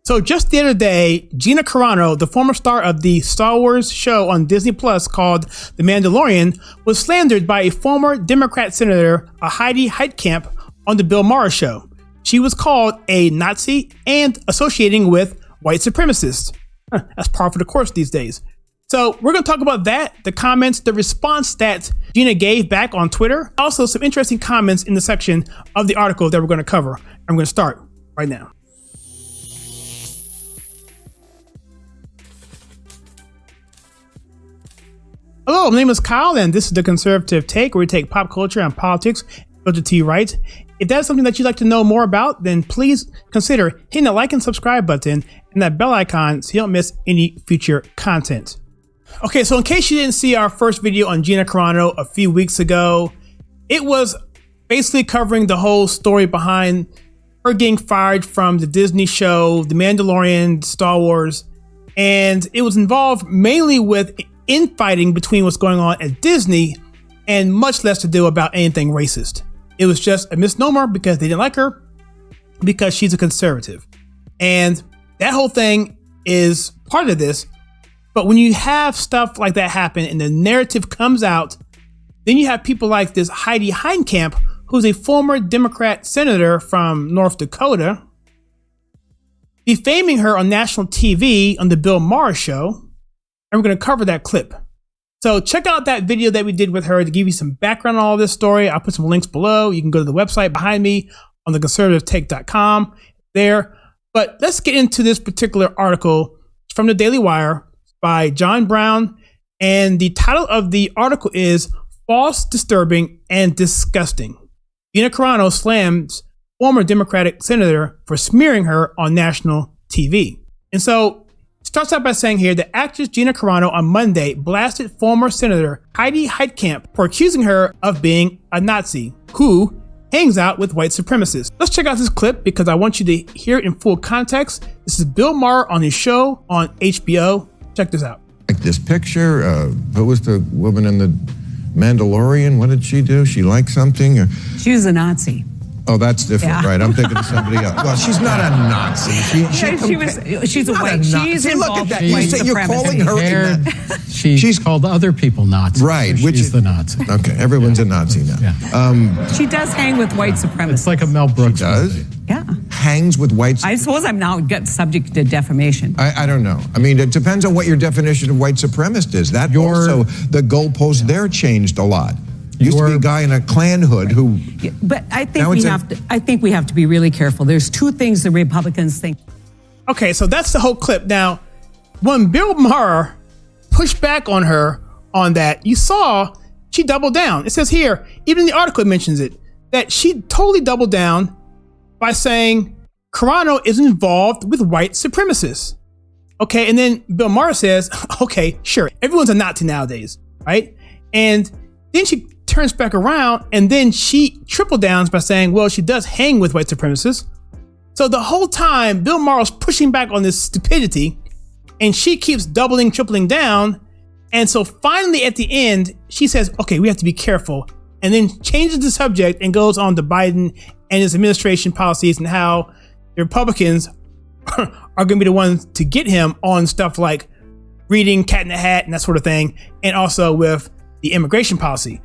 So just the other day, Gina Carano, the former star of the Star Wars show on Disney Plus called The Mandalorian, was slandered by a former Democrat senator, Heidi heitkamp, on the Bill Maher show. She was called a Nazi and associating with white supremacists. That's par for the course these days. So we're going to talk about that, the comments, the response that Gina gave back on Twitter. Also, some interesting comments in the section of the article that we're going to cover. I'm going to start right now. Hello, my name is Kyle, and this is The Conservative Take, where we take pop culture and politics and filter to you right. If that's something that you'd like to know more about, then please consider hitting the like and subscribe button and that bell icon so you don't miss any future content. Okay, so in case you didn't see our first video on Gina Carano a few weeks ago, it was basically covering the whole story behind her getting fired from the Disney show, The Mandalorian, Star Wars, and it was involved mainly with infighting between what's going on at Disney and much less to do about anything racist. It was just a misnomer because they didn't like her because she's a conservative. And that whole thing is part of this. But when you have stuff like that happen and the narrative comes out, then you have people like this Heidi heitkamp, who's a former Democrat senator from North Dakota, defaming her on national TV on the Bill Maher show. And we're going to cover that clip. So check out that video that we did with her to give you some background on all this story. I'll put some links below. You can go to the website behind me on theconservativetake.com there. But let's get into this particular article from the Daily Wire by John Brown. And the title of the article is False, Disturbing, and Disgusting. Gina Carano slams former Democratic senator for smearing her on national TV. And so starts out by saying here that actress Gina Carano on Monday blasted former Senator Heidi heitkamp for accusing her of being a Nazi who hangs out with white supremacists. Let's check out this clip because I want you to hear it in full context. This is Bill Maher on his show on HBO. Check this out. Like this picture, who was the woman in the Mandalorian? What did she do? She liked something? Or... She was a Nazi. Oh, that's different, right? I'm thinking of somebody else. Well, she's not a Nazi. She's a white. She's involved with white supremacy. You're calling her. She's called other people Nazis. Right. So she's the Nazi. Okay, everyone's a Nazi now. Yeah. She does hang with white supremacists. It's like a Mel Brooks. She does? Movie. Yeah. Hangs with white supremacists. I suppose I'm now subject to defamation. I don't know. I mean, it depends on what your definition of white supremacist is. That also, the goalpost there changed a lot. Used to be a guy in a Klan hood who... Yeah, but I think we have to be really careful. There's two things the Republicans think. Okay, so that's the whole clip. Now, when Bill Maher pushed back on her on that, you saw she doubled down. It says here, even the article mentions it, that she totally doubled down by saying Carano is involved with white supremacists. Okay, and then Bill Maher says, okay, sure, everyone's a Nazi nowadays, right? And then she turns back around and then she triple downs by saying, well, she does hang with white supremacists. So the whole time Bill Maher's pushing back on this stupidity and she keeps doubling, tripling down. And so finally at the end, she says, okay, we have to be careful, and then changes the subject and goes on to Biden and his administration policies and how the Republicans are going to be the ones to get him on stuff like reading Cat in the Hat and that sort of thing. And also with the immigration policy.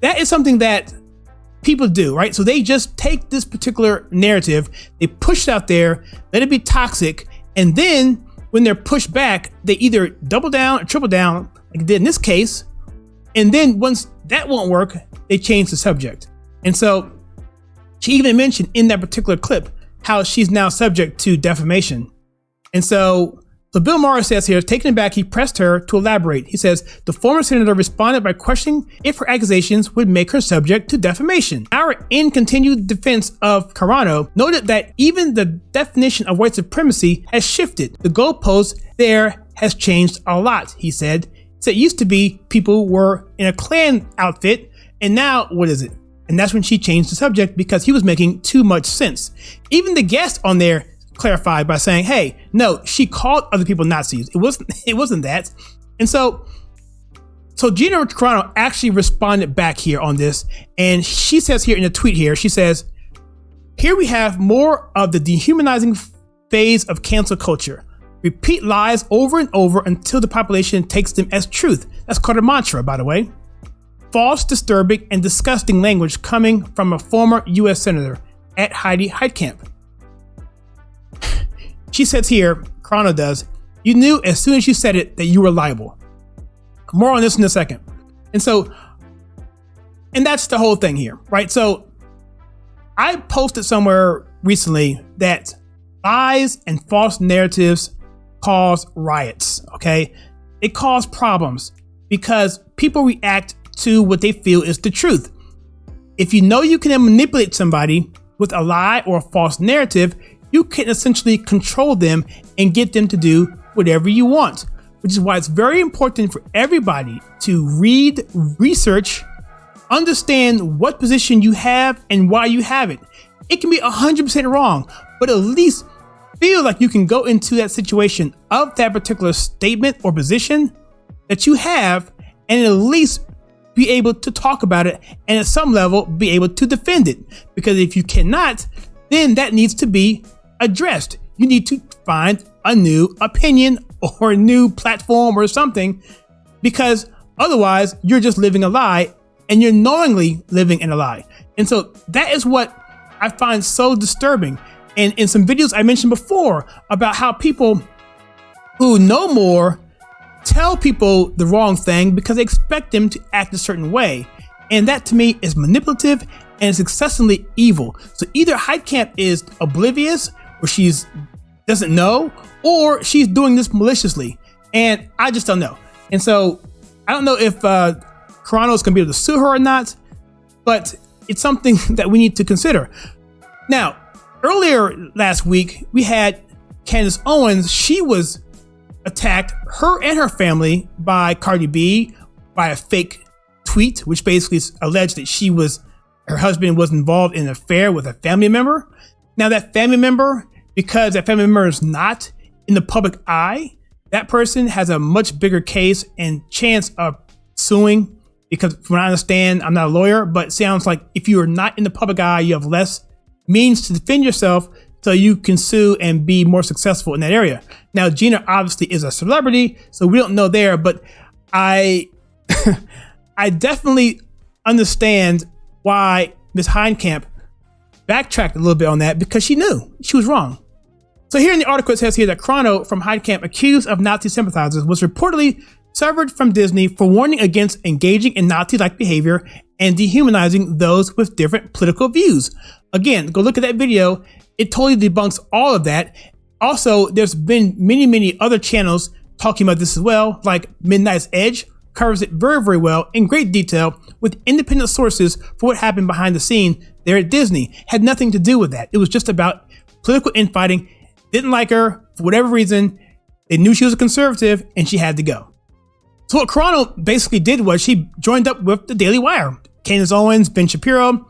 That is something that people do, right? So they just take this particular narrative, they push it out there, let it be toxic, and then when they're pushed back, they either double down or triple down, like they did in this case, and then once that won't work, they change the subject. And so she even mentioned in that particular clip how she's now subject to defamation. And so Bill Maher says here, taken aback, he pressed her to elaborate. He says, the former senator responded by questioning if her accusations would make her subject to defamation. Our in continued defense of Carano noted that even the definition of white supremacy has shifted. The goalpost there has changed a lot, he said. So it used to be people were in a Klan outfit, and now what is it? And that's when she changed the subject because he was making too much sense. Even the guest on there clarified by saying, hey, no, she called other people Nazis. It wasn't that. And so Gina Carano actually responded back here on this. And she says here in a tweet here, she says, here we have more of the dehumanizing phase of cancel culture. Repeat lies over and over until the population takes them as truth. That's called a mantra, by the way. False, disturbing, and disgusting language coming from a former U.S. Senator at Heidi heitkamp. She says here, Carano does, you knew as soon as you said it that you were liable. More on this in a second. And that's the whole thing here, right? So I posted somewhere recently that lies and false narratives cause riots, okay? It cause problems because people react to what they feel is the truth. If you know you can manipulate somebody with a lie or a false narrative, you can essentially control them and get them to do whatever you want, which is why it's very important for everybody to read, research, understand what position you have and why you have it. It can be 100% wrong, but at least feel like you can go into that situation of that particular statement or position that you have and at least be able to talk about it and at some level be able to defend it. Because if you cannot, then that needs to be addressed. You need to find a new opinion or a new platform or something, because otherwise you're just living a lie and you're knowingly living in a lie. And so that is what I find so disturbing. And in some videos I mentioned before about how people who know more tell people the wrong thing because they expect them to act a certain way. And that to me is manipulative and it's excessively evil. So either heitkamp is oblivious or she's doesn't know, or she's doing this maliciously. And I just don't know. And so I don't know if Carano is going to be able to sue her or not, but it's something that we need to consider. Now, earlier last week, we had Candace Owens. She was attacked, her and her family, by Cardi B, by a fake tweet, which basically alleged that her husband was involved in an affair with a family member. Now that family member, because that family member is not in the public eye, that person has a much bigger case and chance of suing, because from what I understand, I'm not a lawyer, but it sounds like if you are not in the public eye, you have less means to defend yourself, so you can sue and be more successful in that area. Now, Gina obviously is a celebrity, so we don't know there, but I definitely understand why Ms. heitkamp backtracked a little bit on that, because she knew she was wrong. So here in the article, it says here that Carano from heitkamp, accused of Nazi sympathizers, was reportedly severed from Disney for warning against engaging in Nazi-like behavior and dehumanizing those with different political views. Again, go look at that video. It totally debunks all of that. Also, there's been many other channels talking about this as well, like Midnight's Edge covers it very well in great detail with independent sources for what happened behind the scene there at Disney. Had nothing to do with that. It was just about political infighting. Didn't like her for whatever reason. They knew she was a conservative and she had to go. So what Carano basically did was she joined up with the Daily Wire. Candace Owens, Ben Shapiro.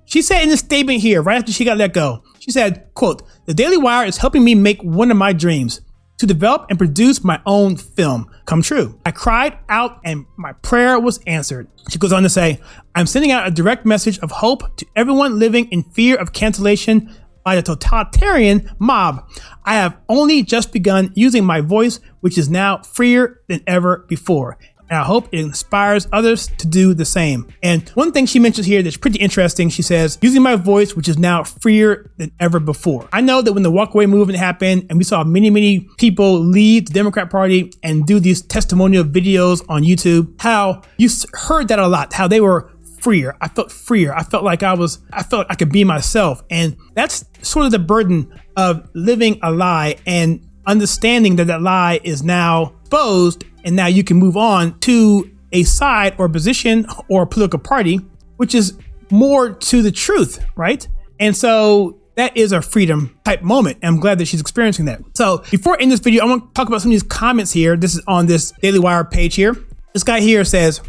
She said in a statement here, right after she got let go, she said, quote, "The Daily Wire is helping me make one of my dreams, to develop and produce my own film come true. I cried out and my prayer was answered." She goes on to say, "I'm sending out a direct message of hope to everyone living in fear of cancellation by the totalitarian mob. I have only just begun using my voice, which is now freer than ever before. And I hope it inspires others to do the same." And one thing she mentions here that's pretty interesting, she says, "Using my voice, which is now freer than ever before." I know that when the walkaway movement happened and we saw many people leave the Democrat Party and do these testimonial videos on YouTube, how you heard that a lot, how they were freer. I felt freer. I felt like I felt like I could be myself. And that's sort of the burden of living a lie and understanding that that lie is now exposed, and now you can move on to a side or position or a political party, which is more to the truth, right? And so that is a freedom type moment. And I'm glad that she's experiencing that. So before I end this video, I want to talk about some of these comments here. This is on this Daily Wire page here. This guy here says,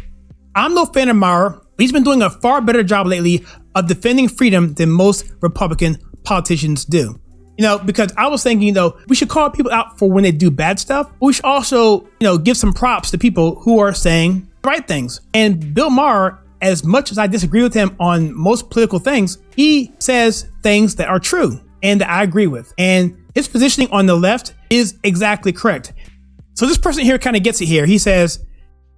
"I'm no fan of Maher, but he's been doing a far better job lately of defending freedom than most Republican politicians do." You know, because I was thinking, we should call people out for when they do bad stuff. But we should also, give some props to people who are saying the right things. And Bill Maher, as much as I disagree with him on most political things, he says things that are true and that I agree with. And his positioning on the left is exactly correct. So this person here kind of gets it here. He says,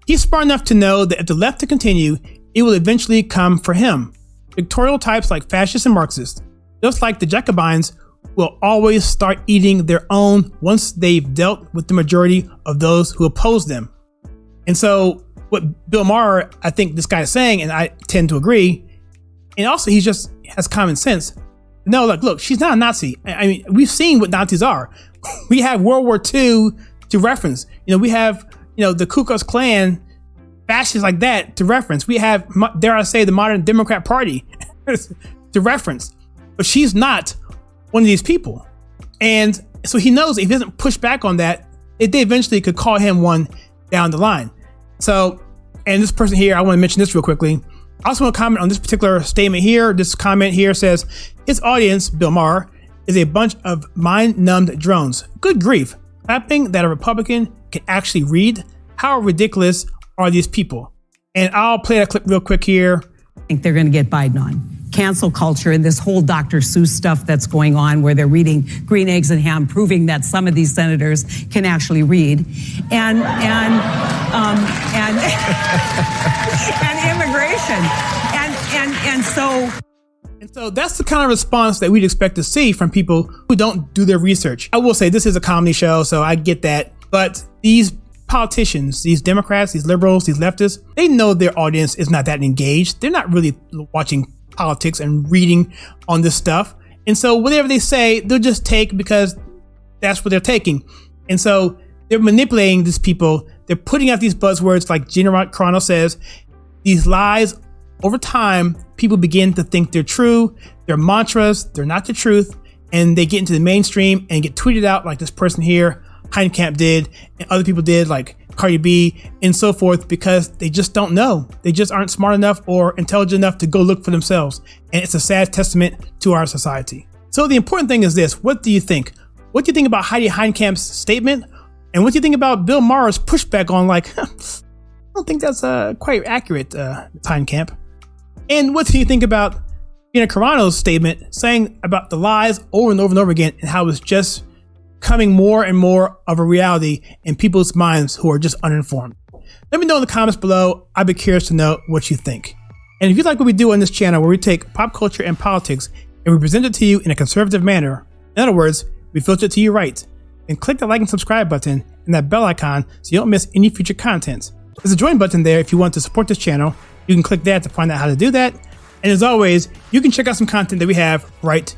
he's smart enough to know that if the left to continue, it will eventually come for him. Pictorial types like fascists and Marxists, just like the Jacobins, will always start eating their own once they've dealt with the majority of those who oppose them. And so what Bill Maher, I think this guy is saying, and I tend to agree, and also he just has common sense. No, look, she's not a Nazi. I mean, we've seen what Nazis are. We have World War II to reference. We have, the Ku Klux Klan, fascists like that to reference. We have, dare I say, the modern Democrat Party to reference. But she's not one of these people. And so he knows if he doesn't push back on that, they eventually could call him one down the line. So, and this person here, I want to mention this real quickly. I also want to comment on this particular statement here. This comment here says, his audience, Bill Maher, is a bunch of mind-numbed drones. Good grief. Clapping that a Republican can actually read? How ridiculous are these people? And I'll play that clip real quick here. I think they're going to get Biden on. Cancel culture and this whole Dr. Seuss stuff that's going on where they're reading Green Eggs and Ham, proving that some of these senators can actually read. And immigration. And so that's the kind of response that we'd expect to see from people who don't do their research. I will say this is a comedy show, so I get that. But these politicians, these Democrats, these liberals, these leftists, they know their audience is not that engaged. They're not really watching politics and reading on this stuff. And so whatever they say, they'll just take because that's what they're taking. And so they're manipulating these people. They're putting out these buzzwords like Gina Carano says. These lies, over time, people begin to think they're true. They're mantras. They're not the truth. And they get into the mainstream and get tweeted out like this person here, Heitkamp did, and other people did like Cardi B and so forth, because they just don't know. They just aren't smart enough or intelligent enough to go look for themselves. And it's a sad testament to our society. So the important thing is this. What do you think? What do you think about Heidi Heitkamp's statement? And what do you think about Bill Maher's pushback on like, I don't think that's quite accurate, Heitkamp. And what do you think about Gina Carano's statement saying about the lies over and over and over again and how it's just becoming more and more of a reality in people's minds who are just uninformed? Let me know in the comments below. I'd be curious to know what you think. And if you like what we do on this channel, where we take pop culture and politics and we present it to you in a conservative manner, in other words, we filter it to you right, then click the like and subscribe button and that bell icon so you don't miss any future content. There's a join button there if you want to support this channel. You can click that to find out how to do that. And as always, you can check out some content that we have right